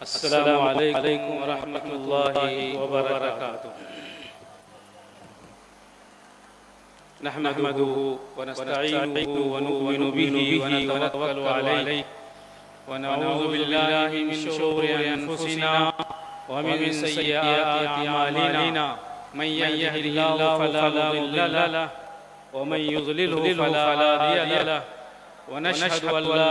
السلام علیکم ورحمۃ اللہ وبرکاتہ۔ نحمده ونستعینه ونؤمن به ونتوکل علیہ ونعوذ باللہ من شرور انفسنا ومن سیئات اعمالنا من یهده اللہ فلا مضل له ومن يضلله فلا هادی له ونشهد ان لا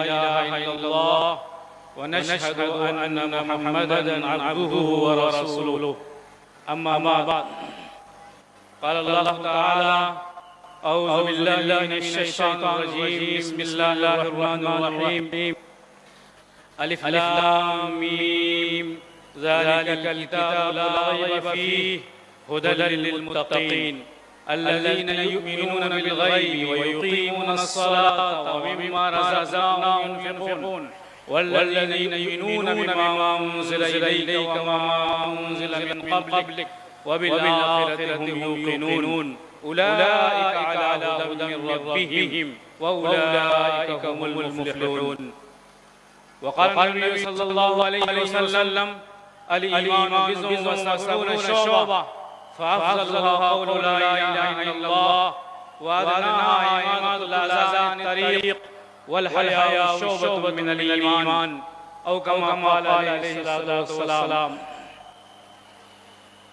اله الا اللہ ونشهد أن محمدًا عبده ورسوله أما بعد قال الله تعالى أعوذ بالله من الشيطان الرجيم بسم الله الرحمن الرحيم ألف لام ميم ذلك الكتاب لا ريب فيه هدى للمتقين الذين يؤمنون بالغيب ويقيمون الصلاة ومما رزقناهم ينفقون والذين يؤمنون بما أنزل إليك وما أنزل من قبلك وبالآخرة هم يوقنون أولئك على هدى من ربهم وأولئك هم المفلحون۔ وقال النبي صلى الله عليه وسلم الإيمان بضع وسبعون شعبة فأفضلها قول لا إله إلا الله وأدناها إماطة الأذى عن الطريق والحیاء شعبۃ من الایمان او کما قال علیہ الصلوۃ والسلام۔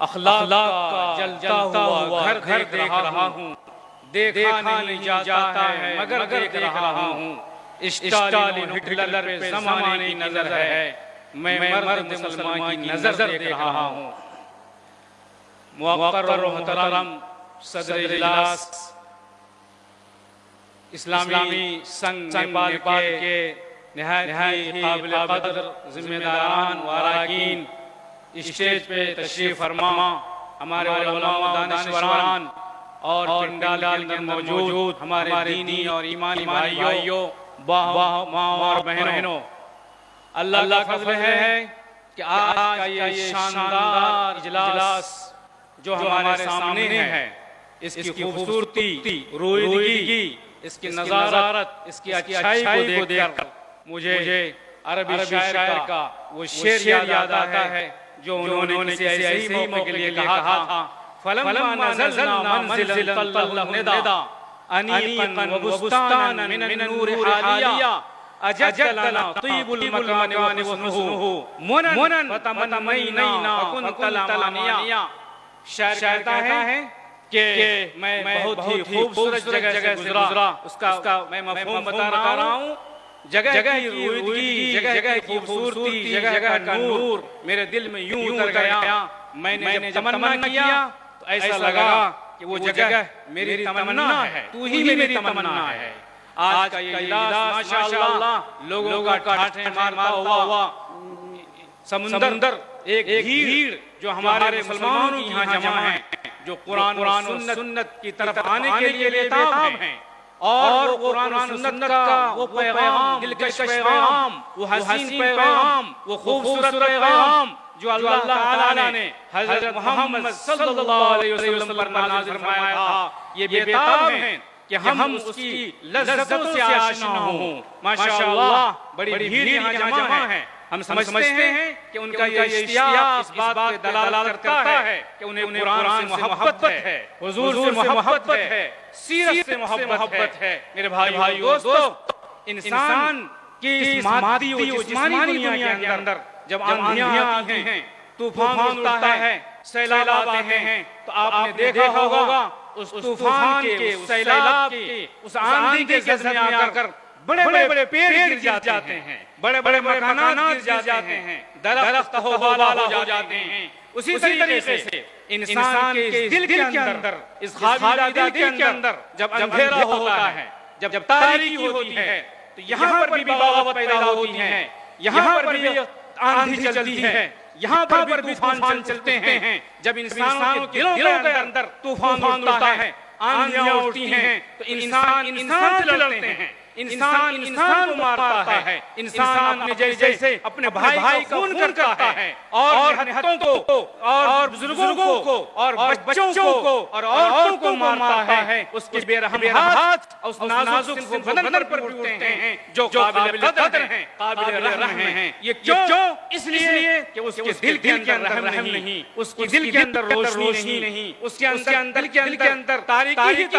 اخلاق کا جلتا ہوا گھر دیکھ رہا ہوں، دیکھا نہیں جاتا ہے مگر دیکھ رہا ہوں۔ اسٹالن ہٹلر پہ زمانے کی نظر ہے، میں مرد مسلمان کی نظر دیکھ رہا ہوں۔ موقر و محترم صدر اجلاس، اسلامی سنگ نیپال کے نہایت قابل قدر ذمہ داران و اراکین، اسٹیج پہ تشریف فرما ہمارے علماء و دانشوران اور پنڈال کے اندر موجود ہمارے دینی اور ایمانی بھائیوں ماں اور بہنوں، اللہ کا فضل ہے کہ آج کا یہ شاندار اجلاس جو ہمارے سامنے ہے، اس کی خوبصورتی، رویدگی، اس کی نظارت، اس کی اچھائی کو دیکھ کر مجھے عربی شاعر کا وہ شعر یاد آتا ہے جو انہوں نے کسی ایسے موقع کے لیے کہا تھا: فَلَمَّا نَزَلْنَا مَنْزِلًا طَلَّهُ النِّدَى أَنِيقًا وَبُسْتَانًا مِنَ النُّورِ حَالِيًا أَجَدَّ لَنَا طِيبُ الْمَكَانِ وَحُسْنُهُ مُنًا فَتَمَنَّيْنَا وَكُنْتَ لَمَانِيًا۔ شاعر کہتا ہے کہ میں بہت ہی خوبصورت جگہ سے گزرا، اس کا میں مفہوم بتا رہا ہوں۔ جگہ کی رویدگی، جگہ کی خوبصورتی، جگہ کا نور میرے دل میں یوں اتر گیا۔ میں نے جب تمنا کیا تو ایسا لگا کہ وہ جگہ میری تمنا ہے، تو ہی میری تمنا ہے۔ آج کا یہ اجلاس ماشاءاللہ لوگوں کا ٹھاٹھے مارتا ہوا سمندر، ایک بھیڑ جو ہمارے مسلمانوں کی یہاں جمع ہیں، جو قرآن و سنت کی طرف آنے کے لیے بےتاب ہیں، اور وہ قرآن و سنت کا وہ پیغام، دلکش پیغام، وہ حسین پیغام، وہ خوبصورت پیغام جو اللہ تعالیٰ نے حضرت محمد صلی اللہ علیہ وسلم پر نازل فرمایا تھا، یہ بےتاب ہیں کہ ہم اس کی لذتوں سے آشنا ہوں۔ ماشاءاللہ بڑی بھیڑ یہاں جمع ہے۔ ہم سمجھتے ہیں کہ ان کا یہ اشتیاق اس بات پہ دلالت کرتا ہے کہ انہیں قرآن سے محبت ہے، حضور سے محبت ہے، سیرت سے محبت ہے۔ میرے بھائی دوستو، انسان کی اس مادی و جسمانی دنیا کے اندر جب آندھیاں آتی ہیں، طوفان اٹھتا ہے، سیلاب آتے ہیں، تو آپ نے دیکھا ہوگا اس طوفان کے، اس سیلاب کے، اس آندھی کے زد میں آ کر بڑے بڑے پیڑ گر جاتے ہیں، بڑے بڑے مکانات گر جاتے ہیں، درخت ہوا ہو جاتے ہیں۔ اسی طریقے سے انسان کے دل کے اندر، اس خاویدہ دل کے اندر جب اندھیرا ہوتا ہے، جب تاریکی ہوتی ہے، تو یہاں پر بھی بغاوت پیدا ہوتی ہے، یہاں پر بھی آندھی چلتی ہے، یہاں پر بھی طوفان چلتے ہیں۔ جب انسانوں کے دلوں کے اندر طوفان اٹھتا ہے، آندھیاں اٹھتی ہیں، تو انسان سے لڑتے ہیں، انسان انسان کو مارتا ہے، انسان اپنے جیسے اپنے بھائی کا خون کرتا ہے، اور نہتوں کو اور بزرگوں کو اور بچوں کو اور عورتوں کو مارتا ہے، اس کے بے رحم ہاتھ اس نازک سے بدن پر ٹوٹتے ہیں جو قابل قدر ہیں، قابل رحم ہیں۔ یہ کیوں؟ اس لیے کہ اس کے دل کے اندر رحم نہیں، اس کے دل کے اندر روشنی نہیں، اس کے اندر تاریکی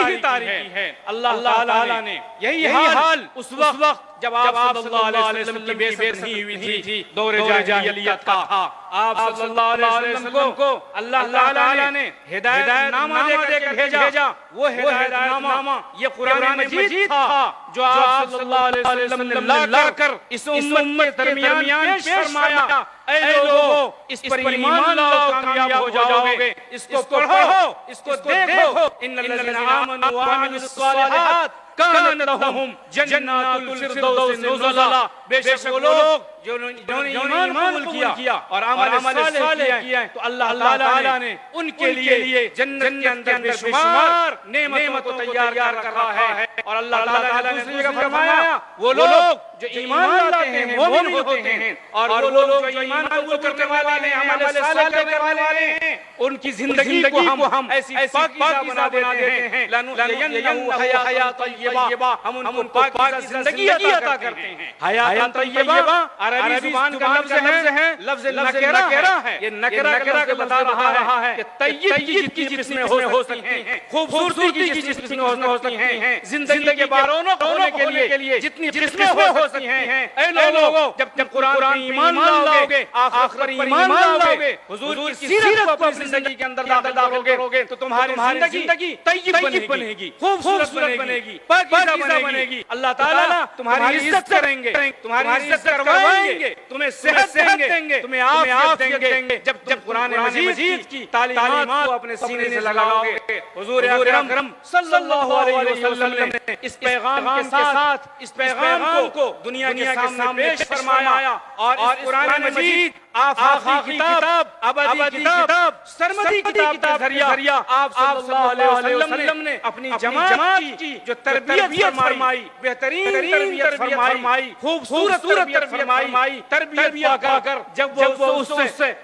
ہے۔ اللہ تعالیٰ نے یہی حال اس وقت جب آپ صلی اللہ علیہ وسلم کی بعثت نہیں ہوئی تھی، دور جاہلیت کا تھا، آپ صلی اللہ علیہ وسلم کو اللہ تعالیٰ نے ہدایت نامہ دے کر بھیجا۔ وہ ہدایت نامہ یہ قرآن مجید تھا جو آپ صلی اللہ علیہ وسلم نے لا کر اس امت کے درمیان پیش فرمایا، اے لوگو اس پر ایمان لاؤ کامیاب ہو جاؤ گے، اس کو پڑھو، اس کو دیکھو، ان الذین آمنوا وعملوا الصالحات کانت لہم جنات الفردوس نزلا۔ بے شک وہ لوگ جنہوں نے ایمان قبول کیا اور عمل صالح کیا تو اللہ تعالیٰ نے ان کے لیے جنت کے اندر بے شمار نعمت کو تیار کر رہا ہے۔ اور اللہ تعالیٰ نے دوسری جگہ فرمایا وہ لوگ جو ایمان لاتے ہیں مومن ہوتے ہیں، اور وہ لوگ جو ایمان قبول کرنے والے ہیں، عمل صالح کرنے والے ہیں، ان کی زندگی کو ہم ایسی پاکیزہ بنا دیتے ہیں، لنحیینہم حیاۃ طیبہ، ہم ان کو پاکیزہ زندگی عطا کرتے ہیں۔ حیات طیبہ عربی زبان کا لفظ ہے، لفظ نکرہ ہے۔ یہ نکرہ کا بتا رہا ہے کہ طیب کی جس میں ہو سکتی ہیں، خوبصورتی کی جس میں ہو سکتی ہیں، زندگی کے رونق ہونے کے لیے جتنی قسمیں ہو سکتی ہیں۔ اے لوگو جب قرآن پر ایمان لاؤ گے، آخرت پر ایمان لاؤ گے، حضور کی سیرت کو اپنی زندگی کے اندر داخل کرو گے تو تمہاری زندگی طیب بنے گی، خوبصورت بنے گی، پاکیزہ بنے گی۔ اللہ تعالیٰ تمہاری عزت کریں گے، تمہاری عزت کروائیں گے، تمہیں صحت دیں گے، تمہیں عافیت دیں گے جب قرآن مجید کی تعلیمات کو اپنے سینے سے لگاؤ گے۔ حضور اکرم صلی اللہ علیہ وسلم نے اس پیغام کے ساتھ اس پیغام کو دنیا کے سامنے پیش فرمایا، اور اس قرآن مجید آفاقی کتاب، ابدی کتاب، سرمدی کتاب کا ذریعہ آپ صلی اللہ علیہ وسلم نے اپنی جماعت کی جو تربیت فرمائی، بہترین تربیت فرمائی، خوبصورت تربیت فرمائی، تربیت پا کر جب وہ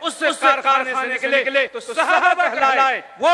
اس کارخانے سے نکلے تو صحابہ کہلائے۔ وہ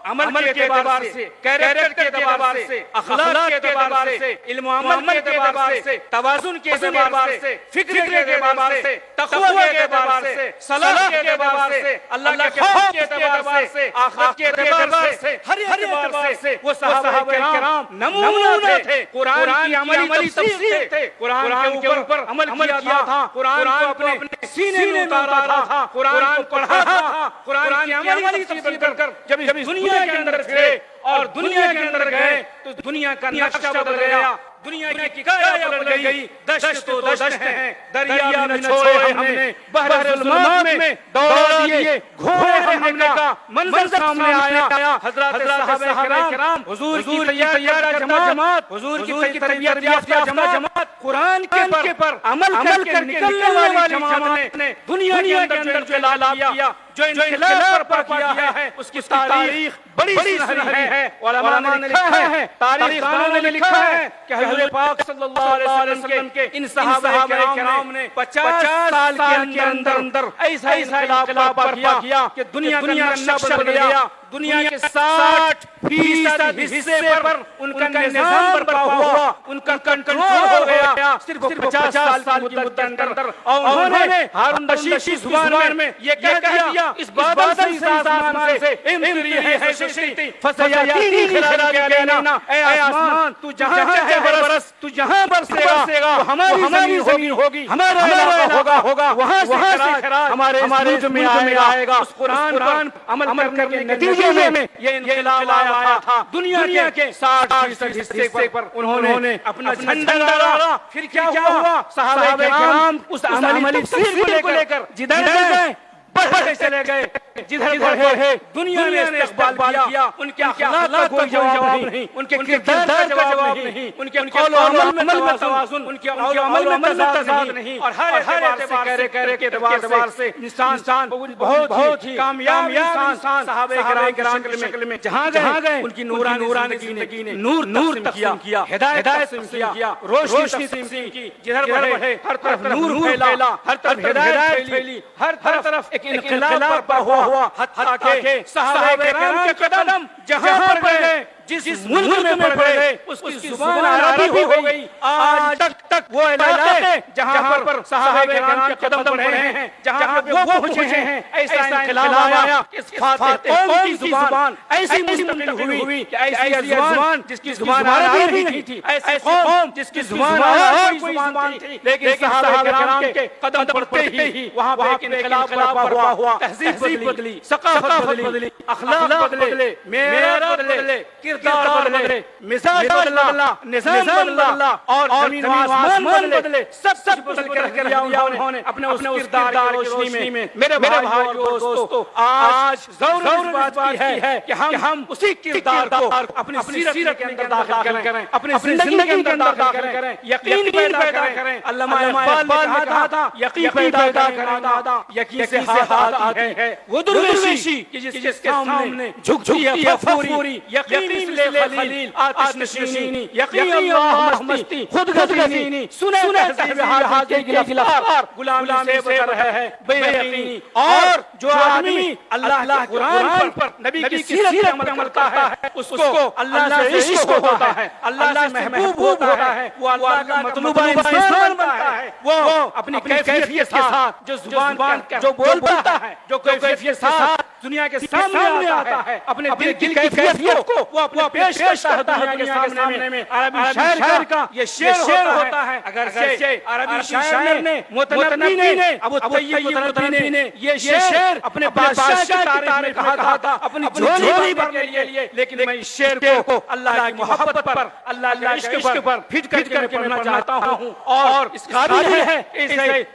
عمل کے اعتبار سے، کیریکٹر کے اعتبار سے، اخلاق کے اعتبار سے، علم و عمل کے اعتبار سے، توازن کے اعتبار سے، فکر کے اعتبار سے، تقوی کے اعتبار سے، صلاح کے اعتبار سے، اللہ کے خوف کے اعتبار سے، آخرت کے اعتبار سے، ہر اعتبار سے وہ صحابہ کرام نمونہ تھے، قرآن کی عملی تفسیر تھے، قرآن کے اوپر عمل کیا تھا، قرآن کو اپنے سینے میں اتارا تھا، قرآن کو پڑھا تھا، قرآن کی عملی تفسیر کر جب دنیا کے اندر پھرے اور دنیا کے اندر گئے تو دنیا کا نقشہ بدل گیا، دنیا کی کایا پلٹ گئی، دشت تو دشت ہیں، دریا میں چھوڑے ہم نے، بحر ظلمات میں دوڑا دیے، گھوڑے ہم نے کا منظر سامنے آیا۔ حضرات صحابہ کرام، حضور کی تیار جماعت، حضور کی تربیت یافتہ جماعت، قرآن کے پر عمل کر نکلنے والی جماعت نے دنیا کے اندر جو انقلاب کیا، جو انقلاب برپا کیا ہے، اس کی تاریخ بڑی سنہری ہے۔ علماء نے لکھا ہے، تاریخ دانوں نے لکھا ہے کہ حضور پاک صلی اللہ علیہ وسلم کے ان صحابہ کرام نے 50 سال کے اندر ایسا انقلاب برپا کیا کہ دنیا کا نقشہ بدل گیا، دنیا کے 60% حصے پر ان کا نظام برپا ہوا، ان کا کنٹرول ہو گیا صرف 50 سال کی مدت اندر۔ اور انہوں نے ہارون رشید کی زبان میں یہ کہہ دیا، اس بادل سے آسمان سے امطری ہے ششتی فسیاتینی خلال کہنا، اے آسمان تو جہاں چاہے برس، تو جہاں برسے گا تو ہماری زمین ہوگی، ہمارا علاقہ ہوگا، وہاں سے خراج ہمارے ملک میں آئے گا۔ اس قرآن پر عمل کرنے کے نتیجے میں یہ انقلاب آیا تھا۔ دنیا کے 60% حصے پر انہوں نے اپنا جھنڈا ڈالا۔ پھر کیا ہوا؟ صحابہ کرام اس عملی تفسیر کو لے کر جدھر گئے بڑھتے چلے گئے، جدھر بڑھے دنیا نے استقبال کیا، ان کے اخلاق کا کوئی جواب نہیں، ان کے کردار کا جواب نہیں، ان کے قول و عمل میں توازن، ان کے قول و عمل میں تضاد نہیں، اور ہر اعتبار سے اعتبار سے انسان بہت ہی کامیاب انسان صحابہ کرام کی شکل میں جہاں گئے ان کی نورانی زندگی نے نور تقسیم کیا، ہدایت تقسیم کیا، روشنی تقسیم کی، جدھر بڑھے ہر طرف نور پھیلا، ہر طرف ہدایت پھیلی، ہر طرف ایک انقلاب برپا ہوا، حتیٰ کہ صحابہ کرام کے قدم جہاں پر گئے، جس ملک میں پڑ گئے، اس کی زبان عربی ہو گئی۔ آج تک وہ علاقے جہاں پر صحابہ کرام کے قدم بڑھے ہیں، جہاں پر وہ پہنچے ہیں، ایسا انقلاب آیا کہ فاتح قوم کی زبان ایسی مستقل ہوئی کہ ایسی زبان جس کی زبان عربی نہیں تھی، ایسی قوم جس کی زبان اور کوئی زبان تھی، لیکن صحابہ کرام کے قدم بڑھتے ہی وہاں پر ایک انقلاب برپا ہوا، تہذیب بدلی، ثقافت بدلی، اخلاق بدلے، معیار بدلے، کردار بدلے، مزاج بدلا، نظام بدلا، اور زمین و آسمان بدلے، سب بدل کے رکھ دیا انہوں نے اپنے اس کردار کی روشنی میں۔ میرے بھائیو دوستو، آج ضرورت اس بات کی ہے کہ ہم اسی کردار کو اپنی سیرت کے اندر داخل کریں، اپنی زندگی کے اندر داخل کریں، یقین پیدا کریں۔ علامہ اقبال نے کہا تھا یقین پیدا کرنا، یقین سے ہاتھ آتی ہے وہ درویشی کہ جس کے سامنے جھکتی ہے فخوری، یقین سے خلیل آتش نشینی، یقین اللہ مستی خود غزینی، سنے تہذیب ہاتھ کے گرفتار، غلامی سے بچ رہا ہے بے یقینی۔ اور جو آدمی اللہ کے قرآن پر نبی کی سیرت پر عمل کرتا ہے، اس کو اللہ سے عشق ہوتا ہے، اللہ سے محبوب ہوتا ہے، وہ اللہ کا مطلوبہ انسان بنتا ہے، وہ اپنی کیفیت کے ساتھ جو زبان جو بولتا ہے، جو کیفیت کے ساتھ دنیا کے سامنے آتا ہے، اپنے دل کی کیفیت کو وہ پیش کرتا ہے دنیا کے سامنے میں۔ عربی شاعر کا یہ شعر ہوتا ہے، اگرچہ عربی شاعر نے متنبی نے ابو طیب متنبی نے یہ شعر اپنے بادشاہ کی تاریخ میں کہا تھا اپنی جھولی بھرنے کے لیے، لیکن میں اس شعر کو اللہ کی محبت پر، اللہ کے عشق پر پھٹ کر کے پڑھنا چاہتا ہوں، اور اس قابل ہے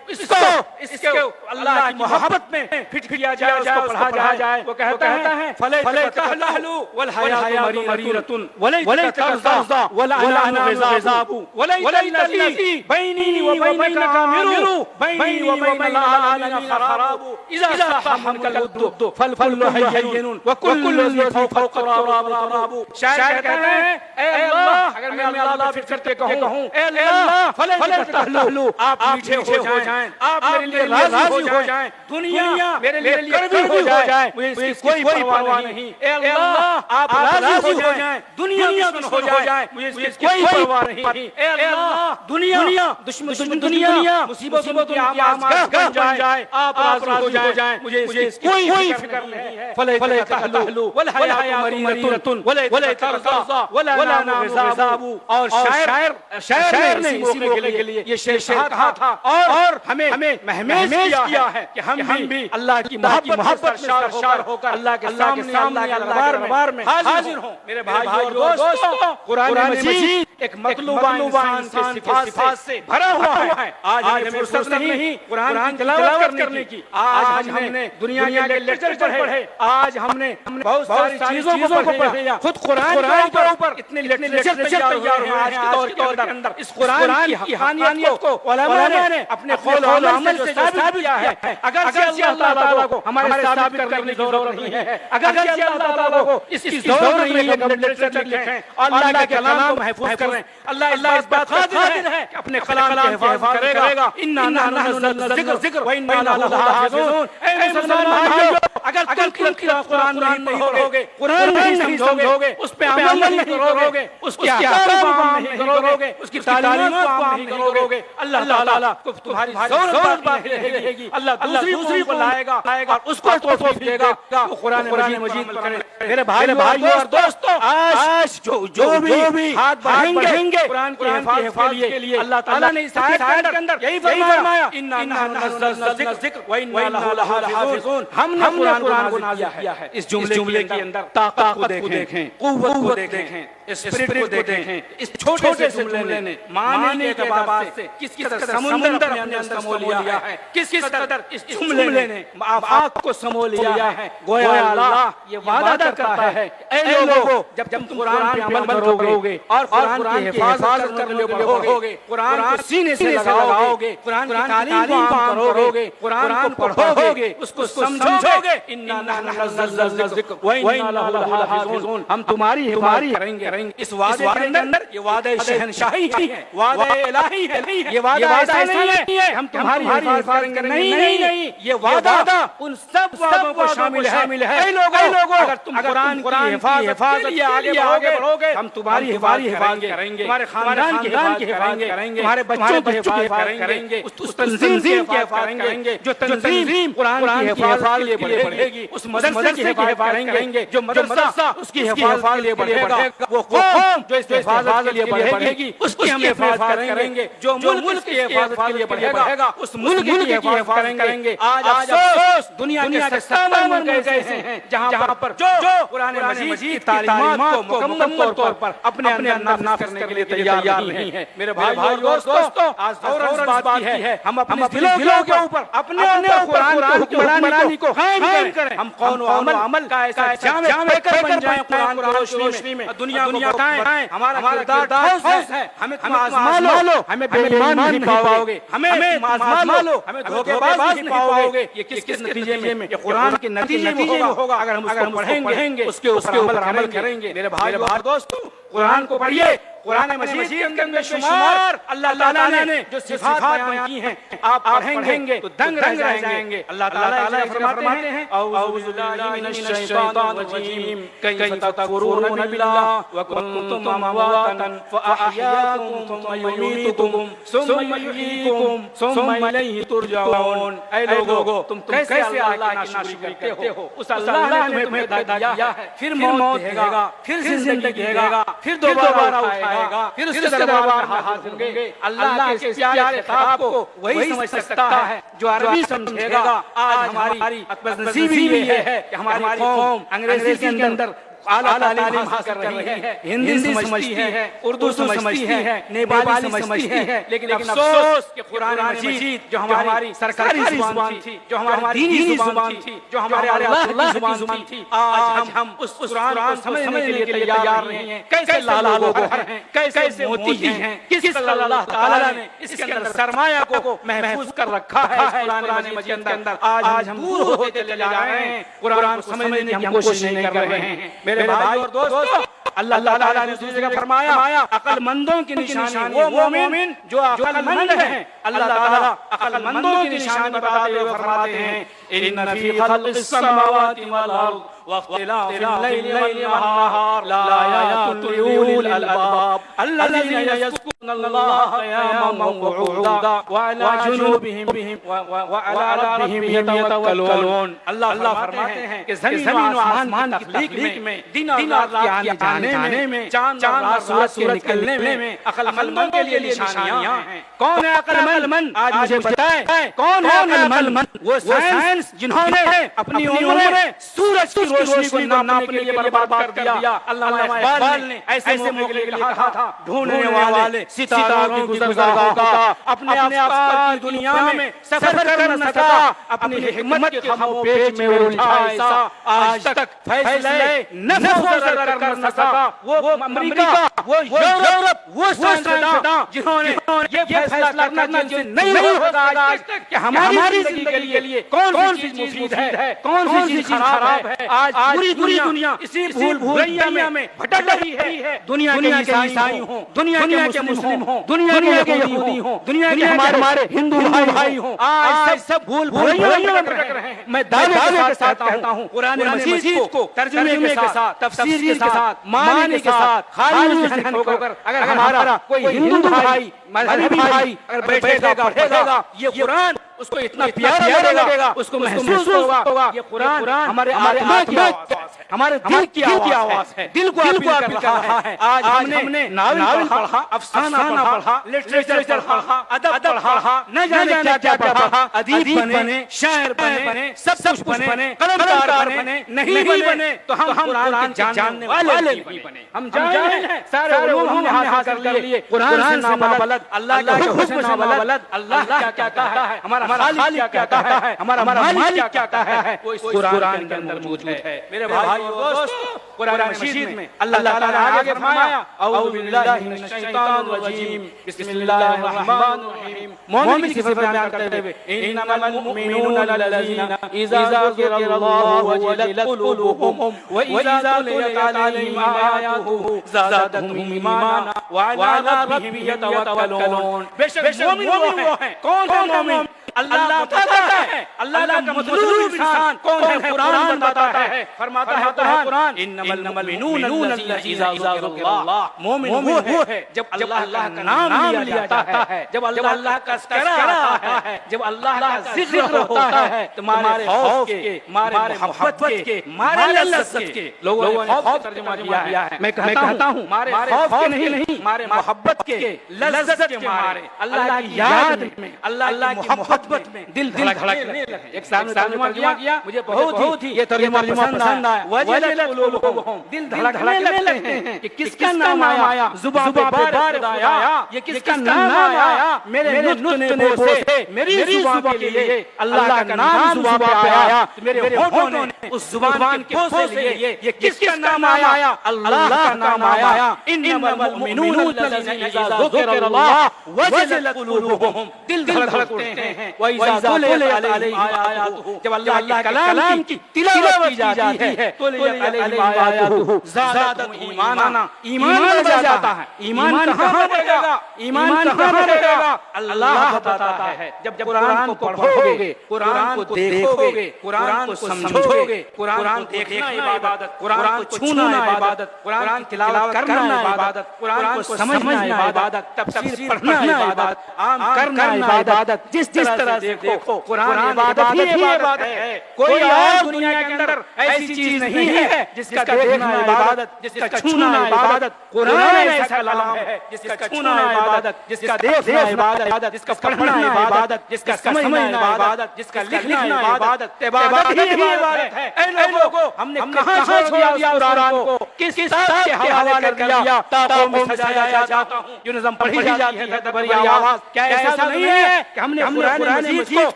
اس کو اللہ کی محبت میں پھٹ کیا جائے، اس کو پڑھا جائے۔ وہ کہتا ہے فلیت تحلو والحیاۃ مریرۃ ولیت ترضى والعنان غضاب ولیت الذی بینی وبینک عامر بینی وبین العالمین خراب اذا صاح منک الود فالفل هین وكل الذی فوق التراب تراب۔ شاعر کہتے ہیں اے اللہ، اگر میں اللہ پھر کرتے کہوں اے اللہ فلیت تحلو، آپ میٹھے ہو جائیں، آپ میرے لیے راضی ہو جائیں، دنیا میرے لیے کڑوی ہو جائے، مجھے اس کی کوئی پرواہ نہیں۔ اے اللہ آپ راضی ہو جائیں، دنیا دشمن ہو جائے، مجھے اس کی کوئی پرواہ نہیں۔ اے اللہ دنیا دشمن دنیا مصیبتوں کی آماز گاہ بن جائے، آپ راضی ہو جائیں، مجھے اس کی کوئی فکر نہیں ہے۔ فلیت تحلو والحیاۃ مریرۃ ولیت ترضى والعنان غضاب۔ اور شاعر نے اسی موقع کے لیے یہ شعر کہا تھا، اور ہمیں مہمیز کیا ہے کہ ہم بھی اللہ کی محبت پر شار ہو کر اللہ کے سامنے اللہ کے دربار میں حاضر ہوں۔ میرے بھائیو اور دوستو، قرآن مجید ایک مطلوبہ انسان کے صفات سے بھرا ہوا ہے۔ آج ہمیں فرصت نہیں قرآن کی تلاوت کرنے کی، آج ہم نے دنیا کے لیکچر پڑھے، آج ہم نے بہت ساری چیزوں کو پڑھے، خود قرآن کے اوپر اتنے لیکچر تیار ہوئے آج کے دور کے اندر۔ اس قرآن کی حقانیت کو علماء نے اپنے قول و عمل سے ثابت کیا ہے۔ اگرچہ اللہ تعالیٰ کو ہمارے ثابت کرنے کی ضرورت نہیں ہے، اگرچہ اللہ تعالیٰ کو اس کی ضرورت نہیں ہے کہ ہم لیکچر لکھیں اور اللہ کے کلام کو محفوظ کریں۔ اللہ اس بات قادر ہے کہ اپنے کلام کی حفاظت کرے گا۔ انا نحن نزلنا الذکر وانا لہ لحافظون۔ اے مسلمان بھائیو، اگر تم قرآن نہیں پڑھو گے، قرآن نہیں سمجھو گے، اس پہ عمل نہیں کرو گے، اس کے احکام کو عام نہیں کرو گے، اس کی تعلیمات کو عام نہیں کرو گے، اللہ تعالیٰ کو تمہاری ضرورت باقی رہے گی، اللہ دوسری کو لائے گا اور اس کو توفیق دے گا وہ قرآن مجید پر کرے۔ میرے بھائیو اور دوستو، آج جو بھی ہاتھ بڑھیں گے قرآن کی حفاظت کے لیے، اللہ تعالیٰ نے اس آیت کے اندر یہی فرمایا انا نحن نزلنا الذکر وانا لہ لحافظون۔ ہم نے قرآن کو نازل کیا ہے. اس جملے کے اندر طاقت کو دیکھیں, قوت کو دیکھیں, اسپرٹ کو دیکھیں. اس چھوٹے سے جملے نے معنی کے اعتبار سے کس قدر سمندر اپنے اندر سمو لیا ہے, کس قدر اس جملے نے آفاق کو سمو لیا ہے. گویا اللہ یہ وعدہ کرتا ہے, اے لوگوں جب تم قرآن پہ عمل کرو گے اور قرآن کی حفاظت کرنے کے لیے بڑھو گے, قرآن کو سینے سے لگاؤ گے, قرآن کی تعلیم کو عام کرو گے, قرآن کو پڑھو گے, اس کو سمجھو گے, انا نحن نزلنا الذکر وانا لہ لحافظون, ہم تمہاری حفاظت کریں گے. اس وعدے کے اندر یہ وعدہ شہنشاہی ہے, وعدہ الہی ہے, یہ وعدہ ایسا نہیں ہے ہم تمہاری حفاظت کریں گے. نہیں, یہ وعدہ ان سب وعدوں کو شامل ہے. اے لوگوں اگر تم قرآن کی حفاظت کے لیے آگے بڑھو گے, ہم تمہاری حفاظت کریں گے, تمہارے خاندان کی حفاظت کریں گے, تمہارے بچوں کی حفاظت کریں گے, اس تنظیم کی حفاظت کریں گے جو تنظیم قرآن کی حفاظت کے لیے بڑھے گی, اس مدرسے کی حفاظت کریں گے جو مدرسہ اس کی حفاظت کے لیے بڑھے گا, وہ قوم جو اس حفاظت کے لیے بڑھے گی اس کی ہم حفاظت کریں گے, جو ملک کی حفاظت کے لیے بڑھے گا اس ملک کی حفاظت کریں گے. آج افسوس دنیا کے تمام ملک ایسے ہیں جہاں پر جو قرآن مجید کی تعلیمات کو مکمل طور پر اپنے اندر نافذ کرنے کے لیے تیار نہیں ہے. میرے بھائی اور دوستو, آج فوراً بات ہے ہم اپنے دلوں کے اوپر اپنے قرآن کی حکمرانی کو قائم کریں. ہم قول و عمل کا ایسا جامع پیکر بن جائیں قرآن کی روشنی میں, دنیا کو بتائیں ہمارا کردار ٹھوس ہے, ہمیں آزما لو, ہمیں بے ایمان نہیں پاؤ گے, ہمیں آزما لو, ہمیں دھوکے باز نہیں پاؤ گے. یہ کس نتیجے میں, یہ قرآن کے نتیجے میں ہوگا اگر ہم اس کو پڑھیں گے, اس کے اوپر عمل کریں گے. میرے بھائی اور دوستو, قرآن کو پڑھیے. قرآن مجید کے اندر بے شمار اللہ تعالیٰ نے جو صفات بیان کی ہیں آپ پڑھیں گے تو دنگ رہ جائیں گے. اللہ تعالیٰ فرماتے ہیں اعوذ باللہ من الشیطان الرجیم کیف تکفرون باللہ وکنتم امواتا فاحیاکم ثم یمیتکم ثم یحییکم ثم الیہ ترجعون. اے لوگو تم کیسے اللہ کی ناشکری کرتے ہو, اس اللہ نے تمہیں پیدا کیا ہے, پھر موت دے گا, پھر زندگی دے گا, پھر دوبارہ اٹھائے گا, پھر اس کے دربار میں حاضر ہوں گے. اللہ کے اس پیارے خطاب کو وہی سمجھ سکتا ہے جو عربی سمجھے گا. آج ہماری نصیبی یہ ہے کہ ہماری قوم انگریزی کے اندر اعلیٰ تعلیم حاصل کر رہی ہے, ہندی سمجھتی ہے, اردو سمجھتی ہے, نیپالی سمجھتی ہے, لیکن افسوس کہ قرآن مجید جو ہماری سرکاری زبان تھی, جو ہماری دینی زبان تھی, جو ہمارے اللہ کی زبان تھی, آج ہم اس قرآن کو سمجھنے کے لیے تیار نہیں ہیں. کیسے لالہ گوہر ہیں, کیسے موتی ہیں, کس قدر اللہ تعالیٰ نے اس کے اندر سرمایہ کو محفوظ کر رکھا ہے قرآن مجید کے اندر. آج ہم دور ہوتے چلے جا رہے ہیں, قرآن کو سمجھنے کی ہم کوشش نہیں کر رہے ہیں. میرے بھائی اور دوستو, اللہ تعالیٰ نے دوسری جگہ فرمایا عقل مندوں کی نشانی وہ مومن جو عقل مند ہیں. اللہ تعالیٰ عقل مندوں کی نشانی بتاتے ہوئے فرماتے ہیں ان فی خلق السماوات والارض واختلاف الليل والنهار لآيات لأولي الألباب الذين يذكرون الله قياما وقعودا وعلى جنوبهم وعلى ربهم يتوكلون. اللہ فرماتے ہیں کہ زمین و آسمان کی تخلیق میں, دن اور رات کے آنے میں, چاند اور رات سورج کے نکلنے میں عقل مندوں کے لیے نشانیاں ہیں. کون ہے عقل مند؟ آج مجھے بتائیں کون ہے عقل مند؟ وہ سائنس جنہوں نے اپنی عمریں سورج کی روشنی کو ناپنے کے لیے برباد کر دیا. علامہ اقبال نے ایسے موقع کے لیے کہا تھا ڈھونڈنے والے ستاروں کی گزرگاہوں کا اپنے افکار کی دنیا میں سفر کر نہ سکا, اپنی حکمت کے خمو پیچ میں الجھا ایسا آج تک فیصلے نفس کر نہ سکا. وہ امریکہ, وہ یورپ, وہ سائنسداں جنہوں نے یہ فیصلہ کرنا نہیں ہو سکا آج تک کہ ہماری زندگی کے لیے کون سی چیز مفید ہے, کون سی چیز خراب ہے. آج پوری دنیا اسی بھول بھلائیاں میں بھٹک رہی ہے. دنیا کے عیسائی ہوں, دنیا کے مسلم ہوں, دنیا کے یہودی ہوں, دنیا کے ہمارے ہندو بھائی ہوں, آج سب بھول بھلائیوں میں بھٹک رہے ہیں. میں دعوے کے ساتھ کہتا ہوں قرآن مجید کو ترجمے کے ساتھ, تفسیر کے ساتھ, معنی کے ساتھ خالی ذہن ہو کر اگر ہمارا کوئی ہندو بھائی, مذہبی بھائی اگر بیٹھے گا پڑھے گا یہ قرآن اس کو اتنا پیارا لگے گا، اس کو محسوس ہوگا یہ قرآن ہمارے آتما کی آواز ہے، ہمارے دل کی آواز ہے، دل کو اپیل کر رہا ہے۔ آج ہم نے ناول پڑھا، افسانہ پڑھا، لٹریچر پڑھا، ادب پڑھا، نہ جانے کیا پڑھا، ادیب بنے، شاعر بنے، سب کچھ بنے، قلمکار بنے، نہیں بنے تو ہم قرآن کے جاننے والے نہیں بنے۔ ہم جاہل ہیں، سارے علوم ہم نے حاصل کر لیے، قرآن سے نابلد، اللہ کے حکم سے نابلد، اللہ کیا کہتا ہے، ہمارا خالق کیا کہتا ہے، ہمارا مالک کیا کہتا ہے، وہ اس قرآن کے اندر موجود ہے۔ میرے بھائی اور دوستو، قرآن مجید میں اللہ تعالیٰ نے آگے فرمایا اعوذ باللہ من الشیطان الرجیم بسم اللہ الرحمن الرحیم۔ مومن کی صفت بیان کرتے ہوئے انما المؤمنون الذین اذا ذکر اللہ وجلت قلوبهم واذا تليت عليهم آیاته زادتهم ایمانا وعلى ربهم يتوکلون۔ بے شک مومن وہ ہیں، کون ہے مومن؟ اللہ بتاتا ہے، اللہ کا مطلوب انسان کون ہے؟ قرآن بتاتا ہے، فرماتا ہے قرآن انما المؤمنون الذین اذا ذکر اللہ۔ مومن وہ ہے جب اللہ کا نام لیا جاتا ہے، جب اللہ کا تذکرہ آتا ہے، جب اللہ کا ذکر ہوتا ہے، تمہارے خوف کے، ہمارے محبت کے، ہمارے لذت کے، لوگوں نے خوف ترجمہ کیا ہے، میں کہتا ہوں ہمارے خوف کے نہیں، ہمارے محبت کے، لذت کے مارے، اللہ کی یاد میں، اللہ کی محبت میں دل دھڑکنے لگے۔ ایک صاحب نے ترجمہ کیا، مجھے بہت ہی یہ ترجمہ پسند آیا، وجلت قلوبهم، دل دھڑکنے لگتے ہیں کہ کس کا نام آیا، زبان پہ بار آیا، یہ کس کا نام آیا، میرے نطق نے سے، میری زبان کے لیے اللہ کا نام زبان پہ آیا، میرے ہونٹوں نے اس زبان کے پھو سے لیے، یہ کس کا نام آیا، اللہ کا نام آیا۔ انما المؤمنون الذین اذا ذکر اللہ وجلت قلوبهم، دل دھڑکتے ہیں، وَإِذَا تُلِيَتْ عَلَيْهِمْ آیَاتُهُ، جب اللہ کے کلام کی تلاوت کی جاتی ہے، تُلِيَتْ عَلَيْهِمْ آیَاتُهُ زَادَتْهُمْ ایمانا، ایمان بڑھ جاتا ہے۔ ایمان کہاں بڑھے گا؟ ایمان کہاں بڑھے گا؟ اللہ بتاتا ہے جب قرآن کو پڑھو گے، قرآن کو دیکھو گے، قرآن کو سمجھو گے، قرآن کو دیکھنا عبادت، قرآن کو چھونا عبادت، قرآن تلاوت کرنا عبادت، قرآن کو سمجھنا عبادت، تفسیر پڑھنا عبادت، عام کرنا عبادت۔ جس طرح سے دیکھو قرآن عبادت ہی عبادت ہے، کوئی اور دنیا کے اندر ایسی چیز نہیں ہے جس کا دیکھنا عبادت، جس کا چھونا عبادت۔ قرآن ایسا کلام ہے جس کا چھونا عبادت، جس کا دیکھنا عبادت، جس کا پڑھنا عبادت، جس کا سمجھنا عبادت، جس کا لکھنا عبادت۔ عبادت ہی عبادت ہے۔ اے لوگوں، ہم نے کہاں چھوڑ دیا قرآن کو، کس کتاب کے حوالے کر دیا؟ تاقوں میں سجایا جاتا ہوں، جو نظم پڑھی جاتی ہے بڑی آواز، کیا ایسا نہیں ہے کہ ہم نے قرآن مجید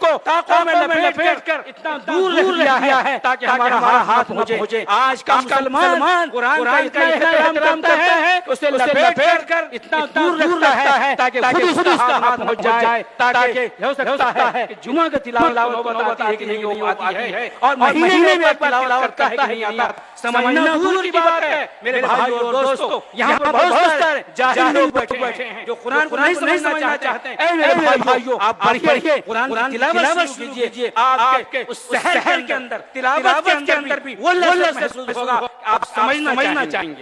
کو تاقوں میں لپیٹ کر اتنا دور رکھ لیا ہے تاکہ ہمارا ہاتھ پہنچے؟ آج کا مسلمان قرآن کا اتنا احترام کرتا ہے کہ اسے لپیٹ کر اتنا دور رکھتا ہے تاکہ خود اس کا ہاتھ پہنچ جائے، تاکہ ہو سکتا ہے کہ جمعہ کی تلاوت نوبت آتی ہے کہ نہیں وہ آتی ہے، اور مہینے میں ایک تلاوت کرتا ہے کہ نہیں آتا۔ سمجھنا دور کی بات ہے میرے بھائی اور دوستو، یہاں پر بہت سارے جاہل لوگ بیٹھے ہیں جو قرآن کو نہیں سمجھنا چاہتے ہیں۔ اے میرے بھائیو، آپ پڑھیے، قرآن کی تلاوت شروع کیجئے، آپ کے اس سحر کے اندر، تلاوت کے اندر بھی وہ لذت محسوس ہوگا۔ آپ سمجھنا چاہیں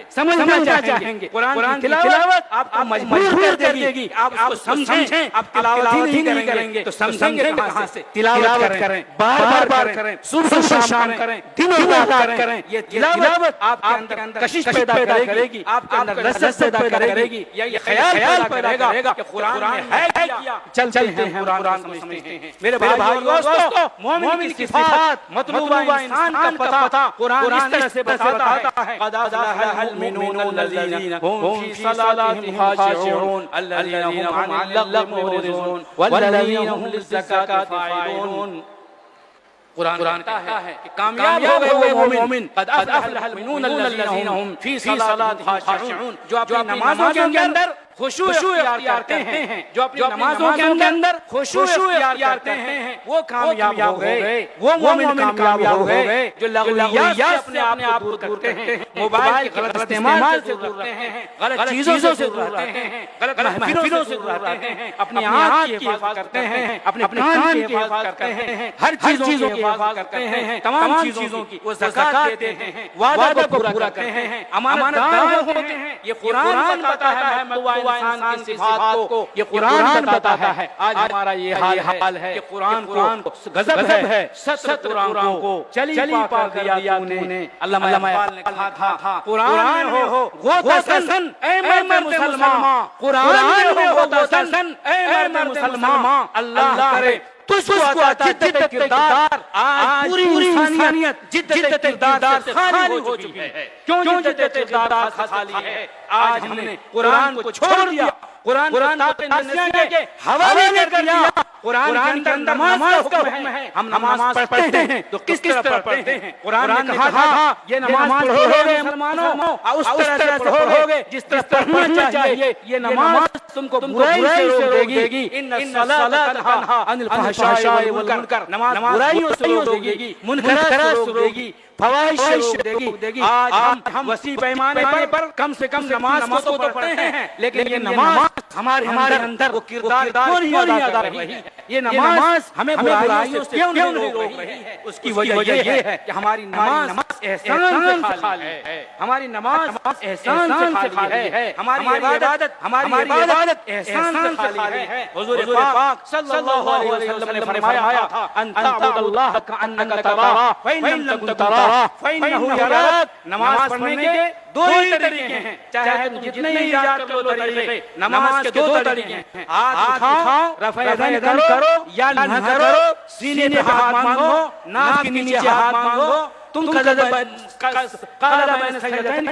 گے، قرآن کی تلاوت آپ کو مجبور کر دے گی، آپ اس کو سمجھیں۔ آپ تلاوت ہی نہیں کریں گے تو سمجھیں گے کہاں سے؟ تلاوت کریں، بار بار کریں، صبح شام کریں، دن رات کریں۔ یہ تلاوت آپ کے اندر کشش پیدا کرے گی، آپ کے اندر لذت پیدا کرے گی، یہ خیال پیدا کرے گا کہ قرآن میں ہے کیا۔ چلتے ہیں قرآن سمجھتے ہیں۔ میرے بھائی اور دوستو، مومن کی صفات، مطلوبہ انسان کا پتہ قرآن اس طرح سے بتاتا ہے۔ قد افلح المؤمنون الذین هم فی صلاتهم خاشعون الذین هم عن اللغو معرضون والذین هم للزکاة فاعلون۔ قرآن کہتا ہے کہ کامیاب ہوئے وہ مومن، قد افلح المؤمنون الذین هم فی صلاتهم خاشعون، جو اپنی نمازوں کے اندر خشوع اختیار کرتے ہیں، جو اپنی نمازوں کے اندر خشوع اختیار کرتے ہیں، وہ کامیاب ہو گئے، وہ مومن کامیاب ہو گئے۔ جو لغویات سے اپنے آپ کو دور کرتے ہیں، موبائل کے غلط استعمال سے دور رہتے ہیں، غلط چیزوں سے دور رہتے ہیں، غلط محفلوں سے دور رہتے ہیں، اپنی آنکھ کی حفاظت کرتے ہیں، اپنے کان کی حفاظت کرتے ہیں، ہر چیزوں کی حفاظت کرتے ہیں، تمام چیزوں کی وہ زکات دیتے ہیں، وعدہ کو پورا کرتے ہیں، امانت دار ہوتے ہیں۔ یہ قرآن بتاتا ہے ہوا انسان کی صفات کو یہ قرآن بتاتا ہے. آج ہمارا یہ حال ہے کہ قرآن کو غضب ہے ستر قرآن کو چلی پا کر دیا تو نے. علامہ اقبال نے کہا تھا قرآن میں ہو غوطہ سن اے مرد مسلمان، قرآن میں ہو غوطہ سن اے مرد مسلمان. اللہ کرے تجھ کو عطا جدت کردار. آج پوری انسانیت جدت کردار سے خالی ہو چکی ہے. کیوں جدت کردار سے خالی ہے؟ آج ہم نے قرآن کو چھوڑ دیا، قرآن کو نسیاں کے حوالے کر دیا. قرآن کے اندر نماز کا حکم ہے. ہم نماز پڑھتے ہیں تو کس طرح پڑھتے ہیں؟ قرآن نے کہا تھا یہ نماز پڑھو گے مسلمانوں اس طرح سے پڑھو گے جس طرح پڑھنا چاہیے. یہ نماز تم کو برائی سے روک دے گی. ان الصلاۃ تنہی عن الفحشاء والمنکر. نماز برائیوں سے روک دے گی، منکرات سے روک دے گی، فواحش سے روک دے گی. آج ہم وسیع پیمانے پر کم سے کم نماز کو تو پڑھتے ہیں، لیکن یہ نماز ہمارے اندر وہ کردار کیوں نہیں ادا کر رہی ہے؟ یہ نماز ہمیں برائیوں سے کیوں نہیں روک رہی ہے؟ اس کی وجہ یہ ہے کہ ہماری نماز احسان سے خالی ہے. ہماری نماز احسان سے خالی ہے. ہماری عبادت احسان سے خالی ہے. حضور پاک صلی اللہ علیہ وسلم نے فرمایا تھا ان تعبد اللہ کأنک تراہ فإن لم تکن تراہ فإنہ یراک. نماز پڑھنے کے دو ہی طریقے ہیں، چاہے تم جتنے ہی یاد کر لو طریقے. نماز کے دو طریقے ہیں، ہاتھ اٹھاؤ رفع یدین کرو یا نہ کرو، سینے پہ ہاتھ مانگو، ناک کے نیچے ہاتھ مانگو. تم قال بین سجدتین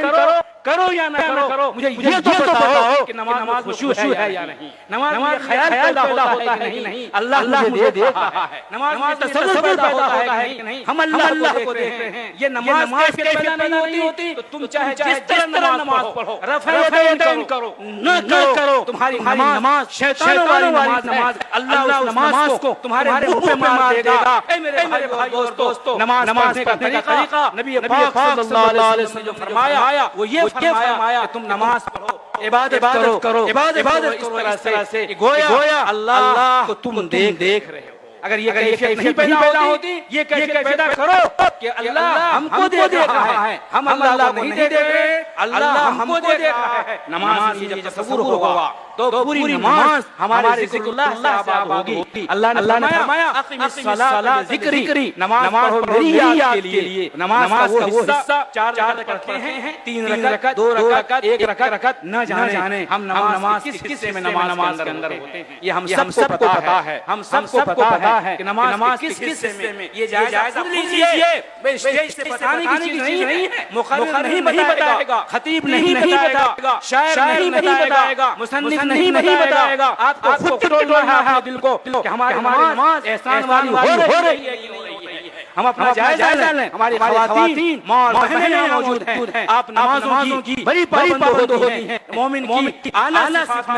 کرو یا نہ کرو. مجھے یہ تو بتاؤ کہ نماز میں خشوع ہے یا نہیں؟ نماز میں خیال پیدا ہوتا ہے کہ نہیں اللہ مجھے دیکھ رہا ہے؟ نماز میں تصور پیدا ہوتا ہے کہ نہیں ہم اللہ کو دیکھ رہے ہیں؟ یہ نماز کیفیت پیدا نہیں ہوتی تو تم چاہے جس طرح نماز پڑھو، رفع یدین کرو نہ کرو، تمہاری نماز شیطانوں والی نماز. اللہ اس نماز کو تمہارے منہ پہ مار دے گا. اے میرے بھائیو دوستو، نماز پڑھنے کا طریقہ نبی پاک صلی اللہ علیہ وسلم نے جو فرمایا وہ یہ فرمایا کہ تم نماز پڑھو، عبادت کرو اس طرح سے گویا اللہ کو تم دیکھ رہے ہو. اگر یہ کیفیت نہیں پیدا ہوتی، یہ کیفیت پیدا کرو کہ اللہ ہم کو دیکھ رہا ہے، ہم اللہ کو نہیں دیکھ رہے، اللہ ہم کو دیکھ رہا ہے. نماز یہ جب تصور ہوگا تو پوری نماز ہمارے ذکر اللہ سے آباد ہوگی. اللہ نے فرمایا اقم الصلاۃ لذکری. نماز پڑھو میری یاد کے لیے. نماز کا وہ حصہ 4 رکعت پڑھتے ہیں، 3 رکعت، 2 رکعت، 1 رکعت نہ جانے ہم نماز کس حصے میں نماز کے اندر ہوتے ہیں. یہ ہم سب کو پتا ہے، ہم سب کو پتا ہے کہ نماز کس حصے میں. یہ جائزہ خود لیجیے. اسٹیج سے بتانے کی چیز نہیں ہے، مقرر نہیں بتائے گا، خطیب نہیں بتائے گا، شاعر نہیں بتائے گا، مصنف نہیں بتائے گا. آپ کو خود ٹولنا ہے دل کو کہ ہماری نماز احسان والی ہو رہی ہے. ہم اپنا جائزہ لیں. ہماری خواتین ماں اور بہنیں موجود ہیں، آپ نمازوں کی بڑی پابند ہوتی ہیں. مومن کی اعلیٰ صفات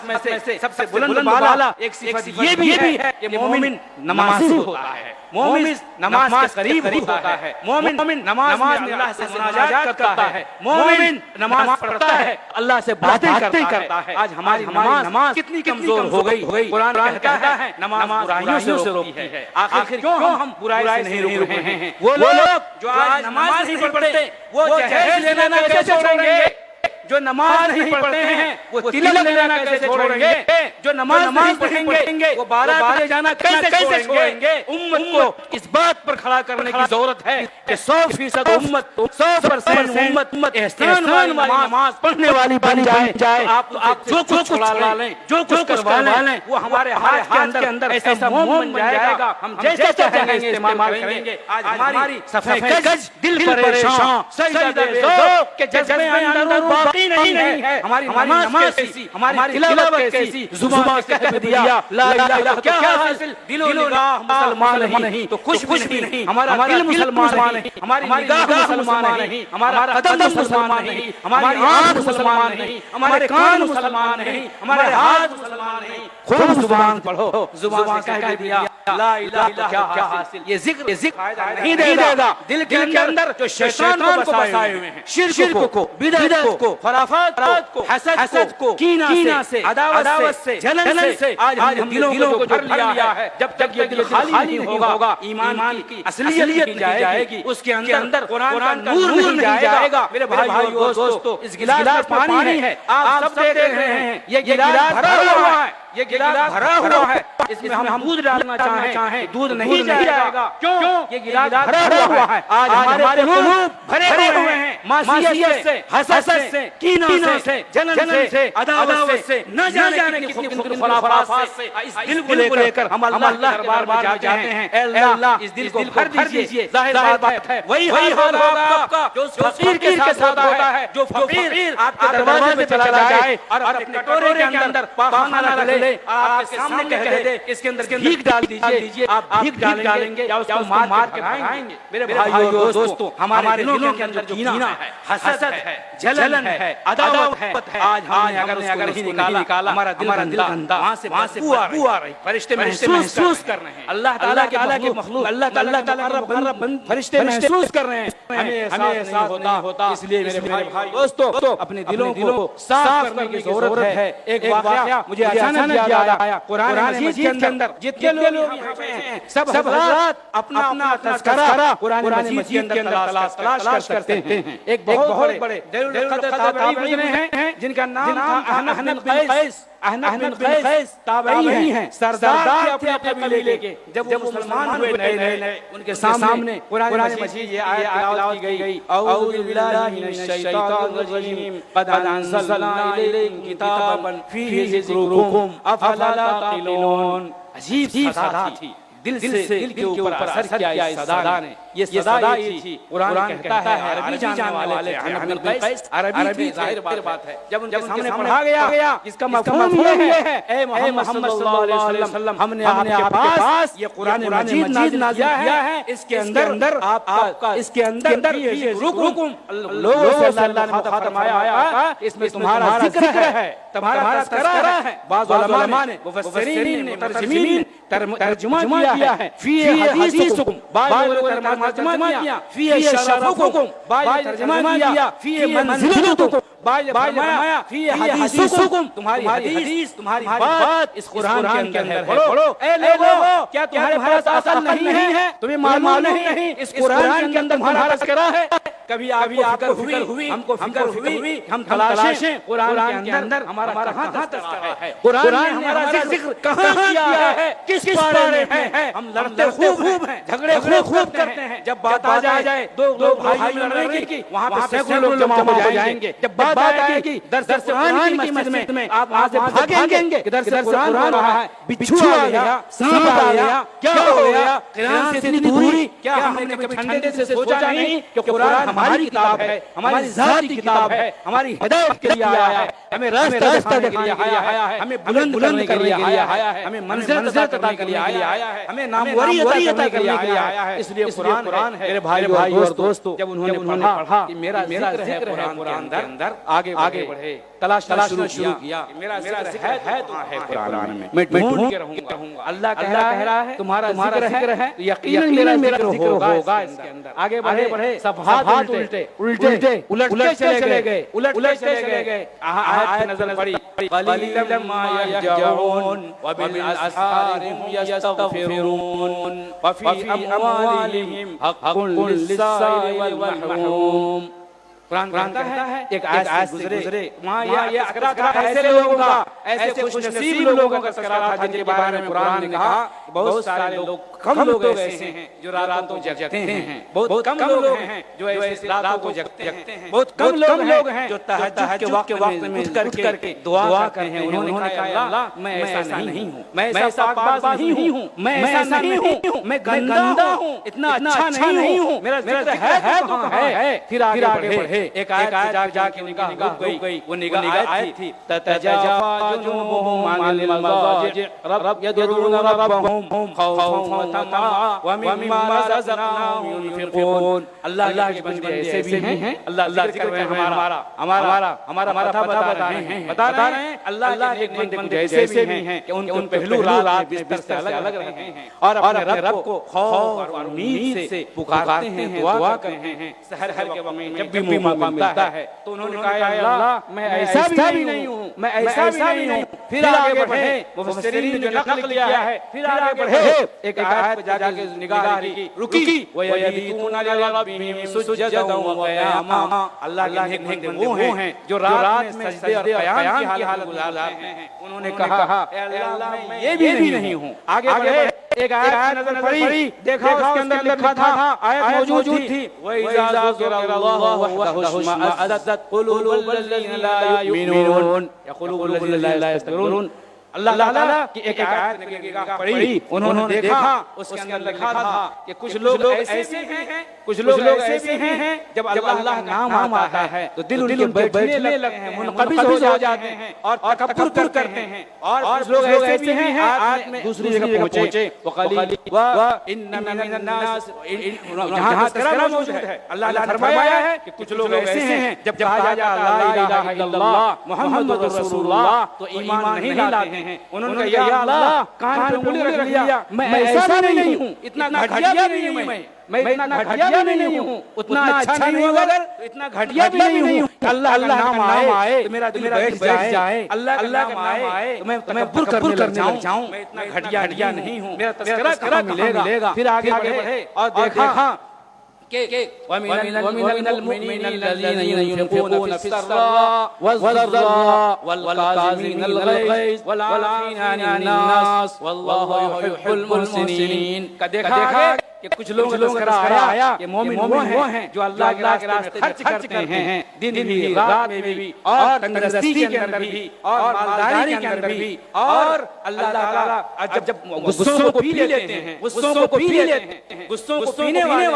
میں سے سب سے بلند بالا ایک صفت یہ بھی ہے کہ مومن نمازی ہوتا ہے، مومن نماز کے قریب ہوتا ہے، مومن نماز میں اللہ سے مناجات کرتا ہے، مومن نماز پڑھتا ہے، اللہ سے باتیں کرتا ہے. آج ہماری نماز کتنی کمزور ہو گئی. قرآن کہتا ہے نماز برائیوں سے روکتی ہے. آخر کیوں ہم برائی سے نہیں روک رہے ہیں؟ وہ لوگ جو آج نماز نہیں پڑھتے وہ جہیز لینا کیسے چھوڑیں گے؟ جو نماز نہیں پڑھتے ہیں وہ تلک لینا کیسے چھوڑیں گے؟ جو نماز نہیں پڑھیں گے وہ بارات لے جانا کیسے چھوڑیں گے؟ امت کو اس بات پر کھڑا کرنے کی ضرورت ہے کہ 100% امت 100% امت احسان والی نماز پڑھنے والی بن جائے. آپ جو کچھ چھڑا لیں، جو کچھ کروا لیں، وہ ہمارے ہاتھ کے اندر ایسا موم بن جائے گا، ہم جیسے چاہیں گے استعمال کریں گے. آج ہماری صفحہ کج دل پریشان سجدہ بے ذوق کے جذبے اندر باقی نہیں ہے. ہماری نماز کیسی، ہماری تلاوت کیسی، زبان سے کہہ دیا لا الہ الا اللہ کیا حاصل؟ دل و نگاہ مسلمان نہیں تو کچھ بھی نہیں. ہمارا دل مسلمان نہیں، ہماری نگاہ مسلمان نہیں، ہمارا قدم مسلمان نہیں، ہماری آنکھ مسلمان نہیں، ہمارے کان مسلمان نہیں، ہمارے ہاتھ مسلمان نہیں. خوب زبان پڑھو، زبان سے کہہ دیا لا الہ الا کیا حاصل؟ یہ ذکر فائدہ نہیں دے گا دل کے اندر جو شیطان کو بسائے ہوئے ہیں، شرک کو، بدعت کو، خرافات کو، حسد کو، کینہ سے، عداوت سے، جلن سے آج ہم دلوں کو بھر لیا ہے۔ جب تک یہ دل خالی نہیں ہوگا، ایمان کی اصلیت کی جائے گی، اس کے اندر قرآن کا نور نہیں جائے گا۔ میرے بھائیو اور دوستو، اس گلاس میں پانی ہے، آپ سب دیکھ رہے ہیں، یہ گلاس بھرا ہوا ہے، یہ گلاس بھرا ہوا ہے، اس میں ہم دودھ ڈالنا چاہیں دودھ نہیں جائے گا۔ کیوں؟ یہ گلاس بھرا ہوا ہے۔ آج ہمارے قلوب بھرے ہوئے ہیں معصیت سے، حسد سے، کینہ سے، جلن سے، عداوت سے، نہ جانے کتنی خرافات سے۔ اس دل کو لے کر ہم اللہ کے دربار میں جاتے ہیں، اے اللہ اس دل کو بھر دیجئے۔ ظاہر بات ہے وہی حال ہوگا آپ کا جو فقیر کے ساتھ ہوتا ہے، جو فقیر آپ کے دروازے پہ چلا جائے اور اپنے کٹورے کے اندر پاخانہ رکھ لے اور آپ کے سامنے کہہ دے اس کے اندر بھیک ڈال دیجئے، آپ بھیک ڈالیں گے یا اس کو مار کے بھگائیں گے؟ میرے بھائیو اور دوستو، ہمارے دلوں کے اندر جو کینہ ہے، حسد ہے، جلن ہے، عداوت ہے، آج ہم نے اگر نہیں نکالا، ہمارا دل گندا، وہاں سے بو آ رہی، فرشتے محسوس کر رہے ہیں، اللہ تعالیٰ کے مخلوق، اللہ تعالیٰ کے فرشتے محسوس کر رہے ہیں، ہمیں احساس نہیں ہوتا۔ اس لیے میرے بھائی دوستو، اپنے دلوں کو صاف کرنے کی ضرورت ہے۔ ایک واقعہ مجھے اچانک یاد آیا، قرآن مجید کے اندر جتنے لوگ یہاں پہ ہیں سب حضرات اپنا تذکرہ قرآن مجید کے اندر تلاش کرتے ہیں۔ ایک بہت بڑے دلیل القدر تابعی ہیں جن کا نام تھا احنف بن قیس۔ احنف بن قیس تابعی ہیں، سردار تھے اپنے قبیلے کے۔ جب وہ مسلمان ہوئے نئے ان کے سامنے قرآن مجید یہ آیت تلاوت کی گئی، اعوذ باللہ من الشیطان الرجیم، قد انزلنا الیکم کتابا فیہ ذکرکم افلا تعقلون۔ عجیب سی صدا تھی، دل کے اوپر اثر کیا اس صدا نے۔ یہ صدا یہ تھی، قرآن کہتا ہے عربی جاننے والے تھے، احنف بن قیس عربی تھے، ظاہر بات ہے۔ جب ان کے سامنے پڑھا گیا اس کا مفہوم یہ ہے، اے محمد صلی اللہ علیہ وسلم، ہم نے آپ کے پاس یہ قرآن مجید نازل کیا ہے، اس کے اندر آپ کا اس کے اندر ذکرکم، لوگوں سے اللہ نے فرمایا آیا اس میں تمہارا ذکر ہے، تمہارا تذکرہ ہے۔ بعض علماء نے مفسرین نے مترجمین ترجمہ کیا ہے فی حدیثکم، بعض نے ترجمہ کیا فی شرفکم، بعض نے ترجمہ کیا فی منزلتکم، بعض نے فرمایا فی حدیثکم، تمہاری حدیث، تمہاری بات اس قرآن کے اندر ہے۔ پڑھو اے لوگو، کیا تمہارے پاس عقل نہیں ہے؟ تمہیں معلوم نہیں اس قرآن کے اندر تمہارا تذکرہ ہے؟ کبھی آپ کو فکر ہوئی، ہم کو فکر ہوئی، ہم تلاشیں قرآن کے اندر ہمارا کہاں تذکرہ ہے؟ قرآن نے ہمارا ذکر کہاں کیا ہے؟ کس بارے میں ہے؟ ہم لڑتے خوب ہیں، جھگڑے خوب کرتے ہیں، جب بات آ جائے دو بھائی لڑنے کی، وہاں پہ سینکڑوں لوگ جمع ہو جائیں گے۔ جب بات آئے گی درس قرآن کی مسجد میں، آپ وہاں سے بھاگیں گے کہ درس قرآن ہو رہا ہے، بچھو آ گیا، سانپ آ گیا، کیا ہو گیا؟ قرآن سے اتنی دوری، کیا ہم نے کبھی ٹھنڈے سے سوچا نہیں کہ قرآن ہماری کتاب ہے، ہماری ذات کی کتاب ہے، ہماری ہدایت کے لیے آیا ہے، ہمیں راستہ دکھانے کے لیے آیا ہے، ہمیں بلند کرنے کے لیے آیا ہے، ہمیں منزل عطا کرنے کے لیے آیا ہے، ہمیں ناموری عطا کرنے کے لیے آیا ہے۔ اس لیے قرآن ہے۔ میرے بھائیو اور دوستو، جب انہوں نے پڑھا کہ میرا ذکر ہے قرآن کے اندر، آگے بڑھے، تلاشنا شروع کیا، میرا ذکر ہے تو ہے قرآن میں، میں ڈھونڈ کے رہوں گا۔ اللہ کہہ رہا ہے تمہارا ذکر ہے، یقیناً میرا ذکر ہوگا اس کے اندر۔ آگے بڑھے، صفحات الٹے الٹتے چلے گئے، آیت پہ نظر پڑی، قلیلا ما یہجعون وبالاسحار هم یستغفرون وفی اموالهم حق للسائل والمحروم۔ قرآن کہتا ہے ایک آیت گزرے، وہاں یہ تذکرہ ایسے لوگوں کا، ایسے خوش نصیب لوگوں کا تذکرہ تھا جن کے بارے میں قرآن نے کہا بہت سارے لوگ، کم لوگ ایسے ہیں جو راتوں کو جگتے ہیں، بہت کم لوگ ہیں جو ایسے راتوں کو جگتے ہیں، بہت کم لوگ ہیں جو تہجد کے وقت میں اٹھ کر کے دعا کرتے ہیں۔ انہوں نے کہا یا اللہ میں ایسا نہیں ہوں، میں ایسا پاک باز نہیں ہوں، میں ایسا نہیں ہوں، میں گندا ہوں، اتنا اچھا نہیں ہوں، میرا ذکر ہے تو کہاں ہے؟ پھر آگے بڑھے، ایک آیت جا کے نگاہ رک گئی، وہ نگاہ آیت تھی تتجافى جنوبهم عن المضاجع يدعون ربهم خوفا وطمعا ومما رزقناهم ينفقون. اللہ کے بندے ایسے بھی ہیں، اللہ ذکر میں ہمارا پتہ بتا رہے ہیں. اللہ کے بندے ایسے بھی ہیں کہ ان پہلو رات میں بستر سے الگ رہے ہیں اور اپنے رب کو خوف اور امید سے پکارتے ہیں، دعا کرتے ہیں. سحر کے وقت جب بھی موقع ملتا ہے تو انہوں نے کہا یا اللہ میں ایسا بھی نہیں ہوں، میں ایسا بھی نہیں ہوں. پھر آگے بڑھے، مفسرین نے جو نقل کیا ہے پھر آگے بڑھے ایک آیت پہ جا کے نگاہ رکی وَيَبِيتُونَ لِرَبِّهِمْ سُجَّدًا وَقِيَامًا. اللہ کے بندے وہ ہیں جو رات میں سجدے اور قیام کی حالت گزارتے ہیں. انہوں نے کہا اے اللہ میں یہ بھی نہیں ہوں. آگے بڑھے ایک آیت نظر پڑی، دیکھا اس کے اندر لکھا تھا، آیت موجود تھی وَإِذَا ذُكِرَ اللَّهُ وَحْدَهُ اشْمَأَزَّتْ قُلُوبُ الَّذِينَ لَا يُؤْمِنُونَ یا قُلُوبُ الَّذِينَ لَا يَسْتَكْبِرُونَ. اللہ تعالیٰ کی ایک آیت نگاہ پڑی، انہوں نے دیکھا اس کے اندر لکھا تھا کہ کچھ لوگ ایسے ہیں، کچھ لوگ ایسے ہیں جب اللہ نام آتا ہے تو دل ان کے بیٹھنے لگتے ہیں، منقبض ہو جاتے ہیں اور تکبر کرتے ہیں. اور کچھ لوگ ایسے بھی ہیں آج میں دوسری جگہ پہنچے وَإِنَّ مِنَ النَّاسِ جہاں تذکرہ موجود ہے اللہ نے فرمایا ہے کہ کچھ لوگ ایسے ہیں جب کہا جاتا لا الہ الا اللہ محمد رسول اللہ تو ایمان نہیں لاتے ہیں. انہوں نے کہا یا اللہ کان پہ انگلی رکھ لیا، میں ایسا بھی نہیں ہوں، اتنا گھٹیا بھی نہیں ہوں، میں اتنا گھٹیا بھی نہیں ہوں، اتنا اچھا نہیں ہوں، اگر اتنا گھٹیا بھی نہیں ہوں. اللہ نام آئے تو میرا دل بیٹھ جائے، اللہ کا نام آئے تو میں تکبر کرنے لگ جاؤں. میں اتنا گھٹیا نہیں ہوں، میرا تذکرہ کہاں ملے گا. پھر آگے بڑھے اور دیکھا وَمِنَ الْمُؤْمِنِينَ الَّذِينَ يُنْفِقُونَ فِي السَّرَّاءِ وَالضَّرَّاءِ وَالْكَاظِمِينَ الْغَيْظَ وَالْعَافِينَ عَنِ النَّاسِ وَاللَّهُ يُحِبُّ الْمُحْسِنِينَ. کا دیکھا کہ کچھ لوگ آیا کہ مومن وہ ہیں جو اللہ کے راستے میں خرچ کرتے ہیں، دن بھی رات میں بھی اور تندرستی کے اندر بھی اور مالداری کے اندر بھی. اور اللہ تعالیٰ جب غصوں کو پی لیتے ہیں، غصوں کو پینے والے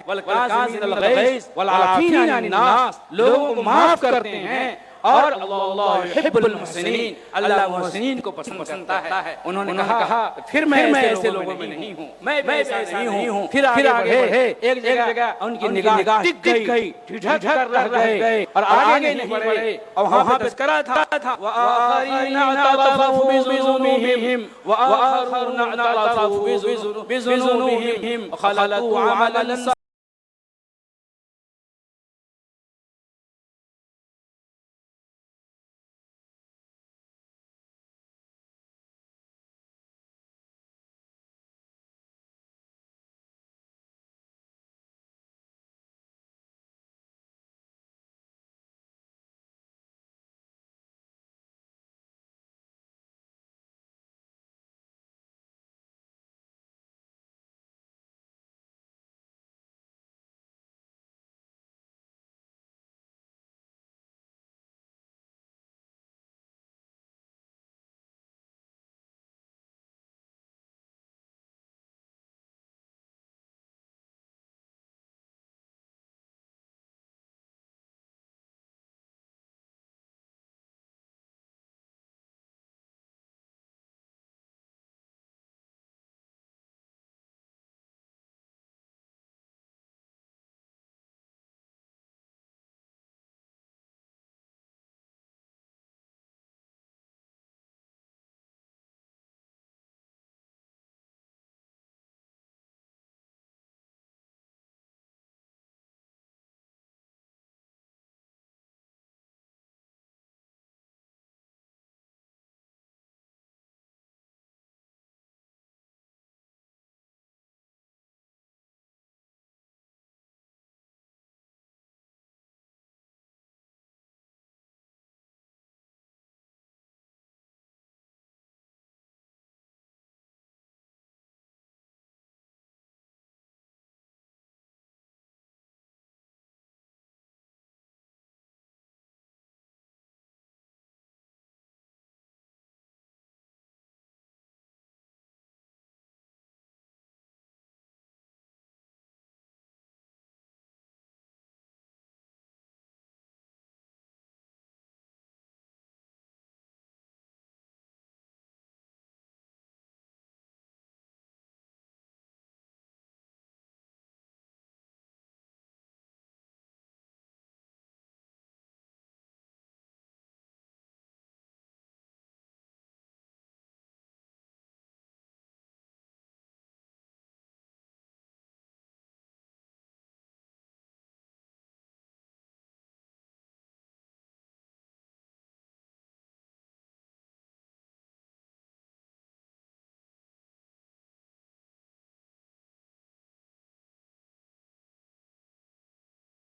والکاظمین الغیظ والعافین عن الناس لوگوں کو معاف کرتے ہیں. اور اللہ یحب المحسنین، اللہ محسنین کو پسند کرتا ہے. انہوں نے کہا پھر میں ایسے لوگوں میں نہیں ہوں، میں ایسا نہیں ہوں. پھر آگے بڑھے ایک جگہ ان کی نگاہ ٹک گئی، ٹھٹک کر رہ گئے اور آگے نہیں بڑھے. اور وہاں پہ کرا تھا وآخرین اعترفوا بذنوبہم وآخرون اعترفوا بذنوبہم خلطوا عملا